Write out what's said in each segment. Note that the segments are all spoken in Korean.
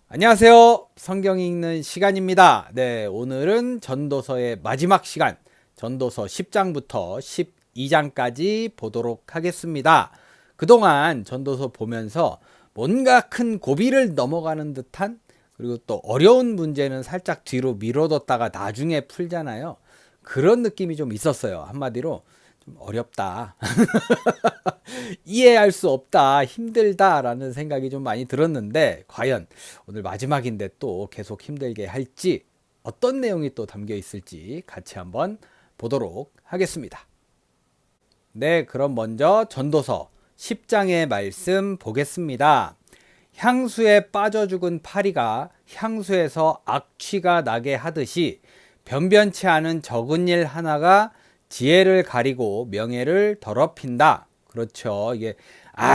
안녕하세요. 성경 읽는 시간입니다. 네, 오늘은 전도서의 마지막 시간, 전도서 10장부터 12장까지 보도록 하겠습니다. 그동안 전도서 보면서 뭔가 큰 고비를 넘어가는 듯한, 그리고 또 어려운 문제는 살짝 뒤로 미뤄뒀다가 나중에 풀잖아요. 그런 느낌이 좀 있었어요. 한마디로 좀 어렵다. 이해할 수 없다, 힘들다 라는 생각이 좀 많이 들었는데, 과연 오늘 마지막인데 또 계속 힘들게 할지, 어떤 내용이 또 담겨 있을지 같이 한번 보도록 하겠습니다. 네, 그럼 먼저 전도서 10장의 말씀 보겠습니다. 향수에 빠져 죽은 파리가 향수에서 악취가 나게 하듯이 변변치 않은 적은 일 하나가 지혜를 가리고 명예를 더럽힌다. 그렇죠. 이게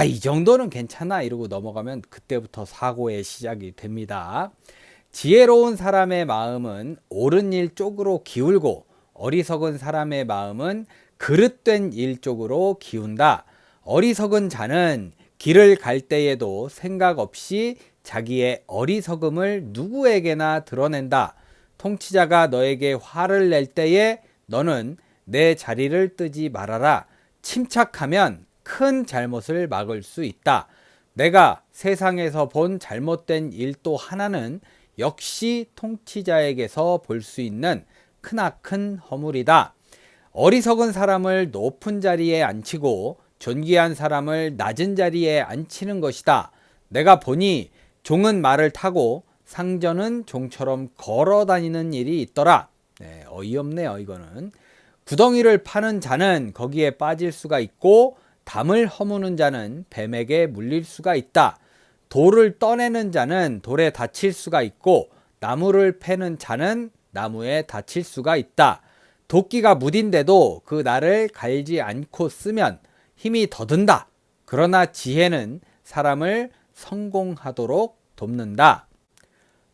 이 정도는 괜찮아 이러고 넘어가면 그때부터 사고의 시작이 됩니다. 지혜로운 사람의 마음은 옳은 일 쪽으로 기울고 어리석은 사람의 마음은 그릇된 일 쪽으로 기운다. 어리석은 자는 길을 갈 때에도 생각 없이 자기의 어리석음을 누구에게나 드러낸다. 통치자가 너에게 화를 낼 때에 너는 내 자리를 뜨지 말아라. 침착하면 큰 잘못을 막을 수 있다. 내가 세상에서 본 잘못된 일 또 하나는 역시 통치자에게서 볼 수 있는 크나큰 허물이다. 어리석은 사람을 높은 자리에 앉히고 존귀한 사람을 낮은 자리에 앉히는 것이다. 내가 보니 종은 말을 타고 상전은 종처럼 걸어 다니는 일이 있더라. 네, 어이없네요, 이거는. 구덩이를 파는 자는 거기에 빠질 수가 있고 담을 허무는 자는 뱀에게 물릴 수가 있다. 돌을 떠내는 자는 돌에 다칠 수가 있고 나무를 패는 자는 나무에 다칠 수가 있다. 도끼가 무딘데도 그 날을 갈지 않고 쓰면 힘이 더 든다. 그러나 지혜는 사람을 성공하도록 돕는다.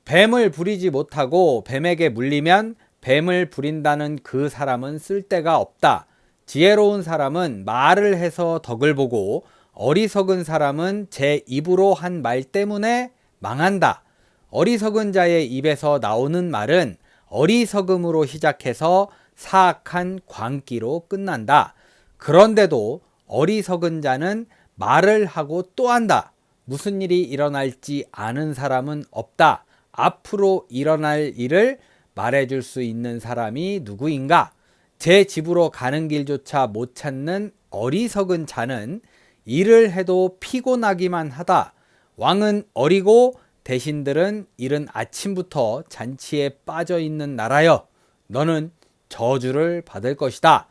뱀을 부리지 못하고 뱀에게 물리면 뱀을 부린다는 그 사람은 쓸데가 없다. 지혜로운 사람은 말을 해서 덕을 보고 어리석은 사람은 제 입으로 한 말 때문에 망한다. 어리석은 자의 입에서 나오는 말은 어리석음으로 시작해서 사악한 광기로 끝난다. 그런데도 어리석은 자는 말을 하고 또 한다. 무슨 일이 일어날지 아는 사람은 없다. 앞으로 일어날 일을 말해줄 수 있는 사람이 누구인가? 제 집으로 가는 길조차 못 찾는 어리석은 자는 일을 해도 피곤하기만 하다. 왕은 어리고 대신들은 이른 아침부터 잔치에 빠져 있는 나라여. 너는 저주를 받을 것이다.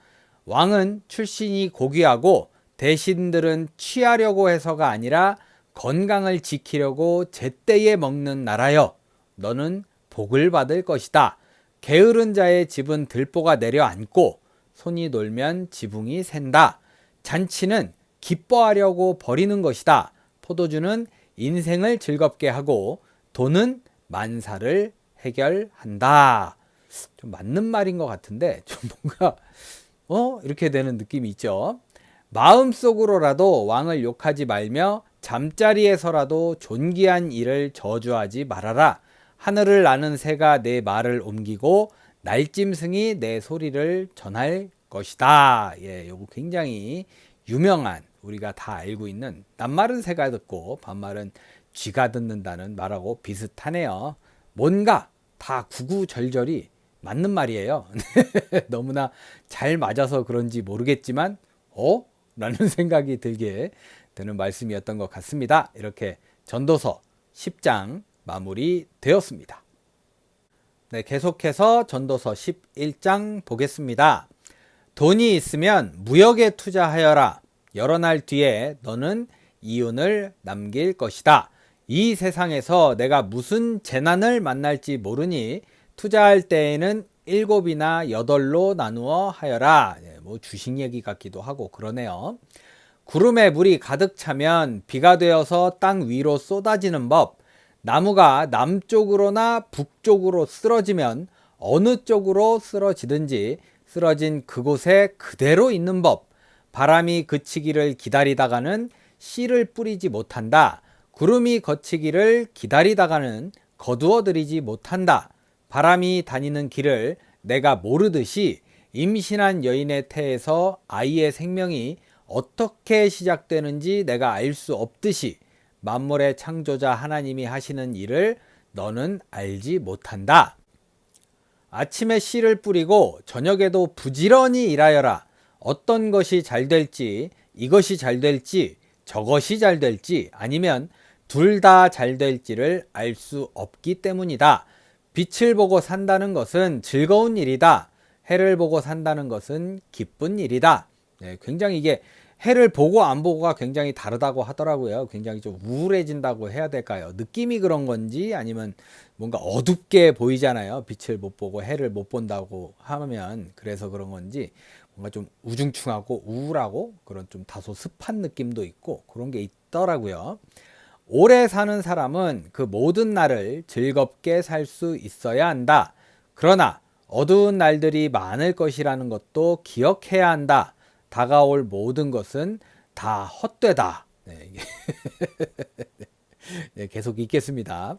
왕은 출신이 고귀하고 대신들은 취하려고 해서가 아니라 건강을 지키려고 제때에 먹는 나라여. 너는 복을 받을 것이다. 게으른 자의 집은 들보가 내려앉고 손이 놀면 지붕이 샌다. 잔치는 기뻐하려고 버리는 것이다. 포도주는 인생을 즐겁게 하고 돈은 만사를 해결한다. 좀 맞는 말인 것 같은데 좀 뭔가 이렇게 되는 느낌이 있죠. 마음속으로라도 왕을 욕하지 말며 잠자리에서라도 존귀한 일을 저주하지 말아라. 하늘을 나는 새가 내 말을 옮기고 날짐승이 내 소리를 전할 것이다. 예, 요거 굉장히 유명한, 우리가 다 알고 있는 낱말은 새가 듣고 반말은 쥐가 듣는다는 말하고 비슷하네요. 뭔가 다 구구절절이 맞는 말이에요. 너무나 잘 맞아서 그런지 모르겠지만 라는 생각이 들게 되는 말씀이었던 것 같습니다. 이렇게 전도서 10장 마무리 되었습니다. 네, 계속해서 전도서 11장 보겠습니다. 돈이 있으면 무역에 투자하여라. 여러 날 뒤에 너는 이윤을 남길 것이다. 이 세상에서 내가 무슨 재난을 만날지 모르니 투자할 때에는 7이나 8로 나누어 하여라. 뭐 주식 얘기 같기도 하고 그러네요. 구름에 물이 가득 차면 비가 되어서 땅 위로 쏟아지는 법. 나무가 남쪽으로나 북쪽으로 쓰러지면 어느 쪽으로 쓰러지든지 쓰러진 그곳에 그대로 있는 법. 바람이 그치기를 기다리다가는 씨를 뿌리지 못한다. 구름이 거치기를 기다리다가는 거두어들이지 못한다. 바람이 다니는 길을 내가 모르듯이 임신한 여인의 태에서 아이의 생명이 어떻게 시작되는지 내가 알 수 없듯이 만물의 창조자 하나님이 하시는 일을 너는 알지 못한다. 아침에 씨를 뿌리고 저녁에도 부지런히 일하여라. 어떤 것이 잘 될지, 이것이 잘 될지, 저것이 잘 될지, 아니면 둘 다 잘 될지를 알 수 없기 때문이다. 빛을 보고 산다는 것은 즐거운 일이다. 해를 보고 산다는 것은 기쁜 일이다. 네, 굉장히 이게 해를 보고 안 보고가 굉장히 다르다고 하더라고요. 굉장히 좀 우울해진다고 해야 될까요? 느낌이 그런 건지 아니면 뭔가 어둡게 보이잖아요. 빛을 못 보고 해를 못 본다고 하면 그래서 그런 건지 뭔가 좀 우중충하고 우울하고 그런 좀 다소 습한 느낌도 있고 그런 게 있더라고요. 오래 사는 사람은 그 모든 날을 즐겁게 살 수 있어야 한다. 그러나 어두운 날들이 많을 것이라는 것도 기억해야 한다. 다가올 모든 것은 다 헛되다. 네, 네, 계속 읽겠습니다.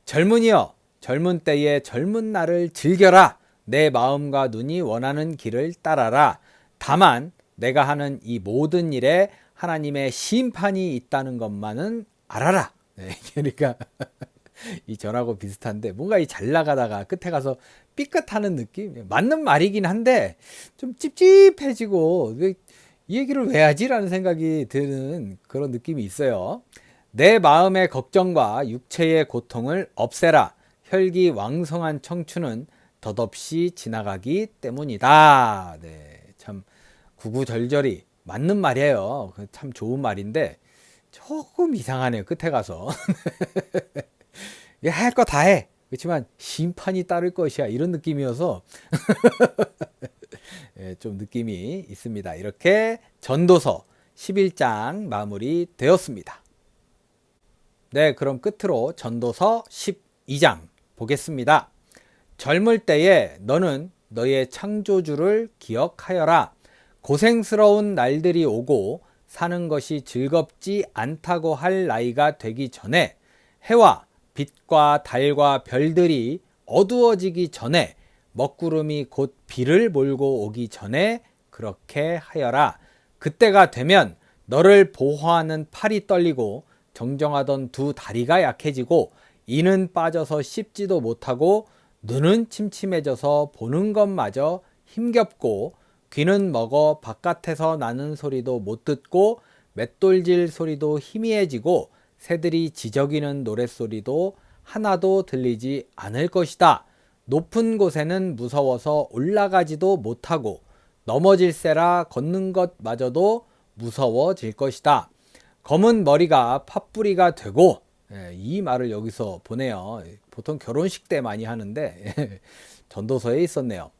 젊은이여, 젊은 때에 젊은 날을 즐겨라. 내 마음과 눈이 원하는 길을 따라라. 다만 내가 하는 이 모든 일에 하나님의 심판이 있다는 것만은 알아라. 네, 그러니까 이 전하고 비슷한데 뭔가 이 잘 나가다가 끝에 가서 삐끗하는 느낌. 맞는 말이긴 한데 좀 찝찝해지고 이 얘기를 왜 하지라는 생각이 드는 그런 느낌이 있어요. 내 마음의 걱정과 육체의 고통을 없애라. 혈기왕성한 청춘은 덧없이 지나가기 때문이다. 네, 참 구구절절이 맞는 말이에요. 참 좋은 말인데 조금 이상하네요. 끝에 가서 할 거 다 해. 그렇지만 심판이 따를 것이야. 이런 느낌이어서 예, 좀 느낌이 있습니다. 이렇게 전도서 11장 마무리 되었습니다. 네, 그럼 끝으로 전도서 12장 보겠습니다. 젊을 때에 너는 너의 창조주를 기억하여라. 고생스러운 날들이 오고 사는 것이 즐겁지 않다고 할 나이가 되기 전에 해와 빛과 달과 별들이 어두워지기 전에 먹구름이 곧 비를 몰고 오기 전에 그렇게 하여라. 그때가 되면 너를 보호하는 팔이 떨리고 정정하던 두 다리가 약해지고 이는 빠져서 씹지도 못하고 눈은 침침해져서 보는 것마저 힘겹고 귀는 먹어 바깥에서 나는 소리도 못 듣고 맷돌질 소리도 희미해지고 새들이 지저귀는 노랫소리도 하나도 들리지 않을 것이다. 높은 곳에는 무서워서 올라가지도 못하고 넘어질세라 걷는 것마저도 무서워질 것이다. 검은 머리가 팥뿌리가 되고, 이 말을 여기서 보내요. 보통 결혼식 때 많이 하는데 전도서에 있었네요.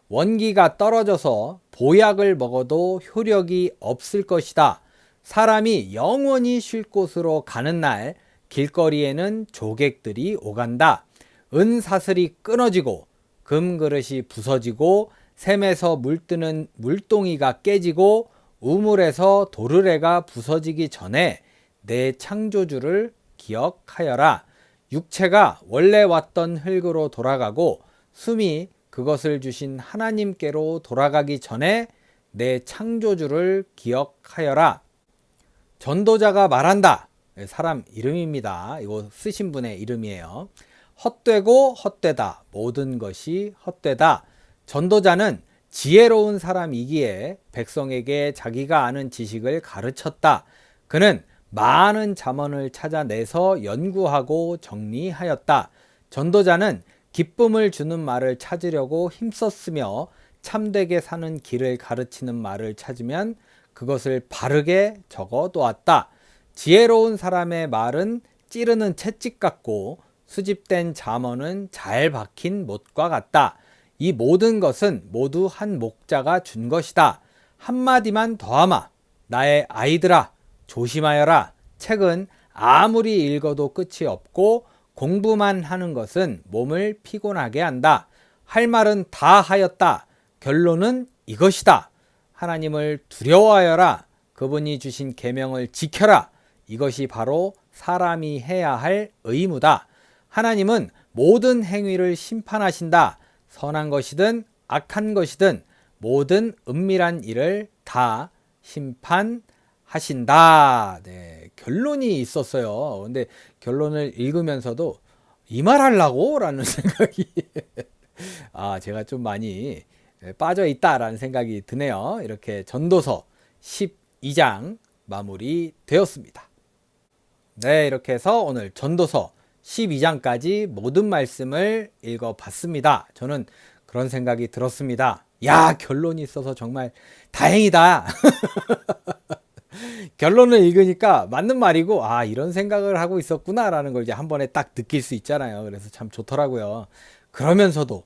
원기가 떨어져서 보약을 먹어도 효력이 없을 것이다. 사람이 영원히 쉴 곳으로 가는 날 길거리에는 조객들이 오간다. 은사슬이 끊어지고 금그릇이 부서지고 샘에서 물뜨는 물동이가 깨지고 우물에서 도르래가 부서지기 전에 내 창조주를 기억하여라. 육체가 원래 왔던 흙으로 돌아가고 숨이 그것을 주신 하나님께로 돌아가기 전에 내 창조주를 기억하여라. 전도자가 말한다. 사람 이름입니다. 이거 쓰신 분의 이름이에요. 헛되고 헛되다. 모든 것이 헛되다. 전도자는 지혜로운 사람이기에 백성에게 자기가 아는 지식을 가르쳤다. 그는 많은 잠언을 찾아내서 연구하고 정리하였다. 전도자는 기쁨을 주는 말을 찾으려고 힘썼으며 참되게 사는 길을 가르치는 말을 찾으면 그것을 바르게 적어 놓았다. 지혜로운 사람의 말은 찌르는 채찍 같고 수집된 잠언은 잘 박힌 못과 같다. 이 모든 것은 모두 한 목자가 준 것이다. 한마디만 더하마. 나의 아이들아, 조심하여라. 책은 아무리 읽어도 끝이 없고 공부만 하는 것은 몸을 피곤하게 한다. 할 말은 다 하였다. 결론은 이것이다. 하나님을 두려워하여라. 그분이 주신 계명을 지켜라. 이것이 바로 사람이 해야 할 의무다. 하나님은 모든 행위를 심판하신다. 선한 것이든 악한 것이든 모든 은밀한 일을 다 심판하신다. 네, 결론이 있었어요. 근데 결론을 읽으면서도 이 말 하려고? 라는 생각이 제가 좀 많이 빠져 있다라는 생각이 드네요. 이렇게 전도서 12장 마무리 되었습니다. 네, 이렇게 해서 오늘 전도서 12장까지 모든 말씀을 읽어봤습니다. 저는 그런 생각이 들었습니다. 야, 결론이 있어서 정말 다행이다. 결론을 읽으니까 맞는 말이고, 이런 생각을 하고 있었구나라는 걸 이제 한 번에 딱 느낄 수 있잖아요. 그래서 참 좋더라고요. 그러면서도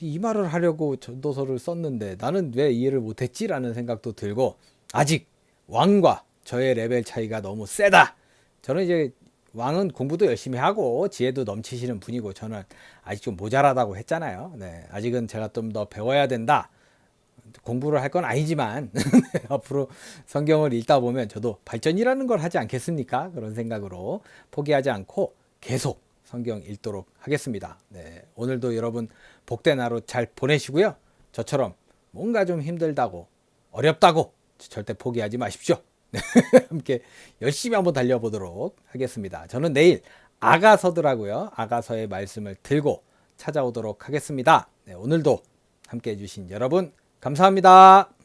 이 말을 하려고 전도서를 썼는데 나는 왜 이해를 못했지라는 생각도 들고, 아직 왕과 저의 레벨 차이가 너무 세다. 저는 이제 왕은 공부도 열심히 하고 지혜도 넘치시는 분이고 저는 아직 좀 모자라다고 했잖아요. 네, 아직은 제가 좀 더 배워야 된다. 공부를 할 건 아니지만 앞으로 성경을 읽다 보면 저도 발전이라는 걸 하지 않겠습니까? 그런 생각으로 포기하지 않고 계속 성경 읽도록 하겠습니다. 네, 오늘도 여러분 복된 하루 잘 보내시고요. 저처럼 뭔가 좀 힘들다고 어렵다고 절대 포기하지 마십시오. 함께 열심히 한번 달려보도록 하겠습니다. 저는 내일 아가서더라고요. 아가서의 말씀을 들고 찾아오도록 하겠습니다. 네, 오늘도 함께 해주신 여러분 감사합니다.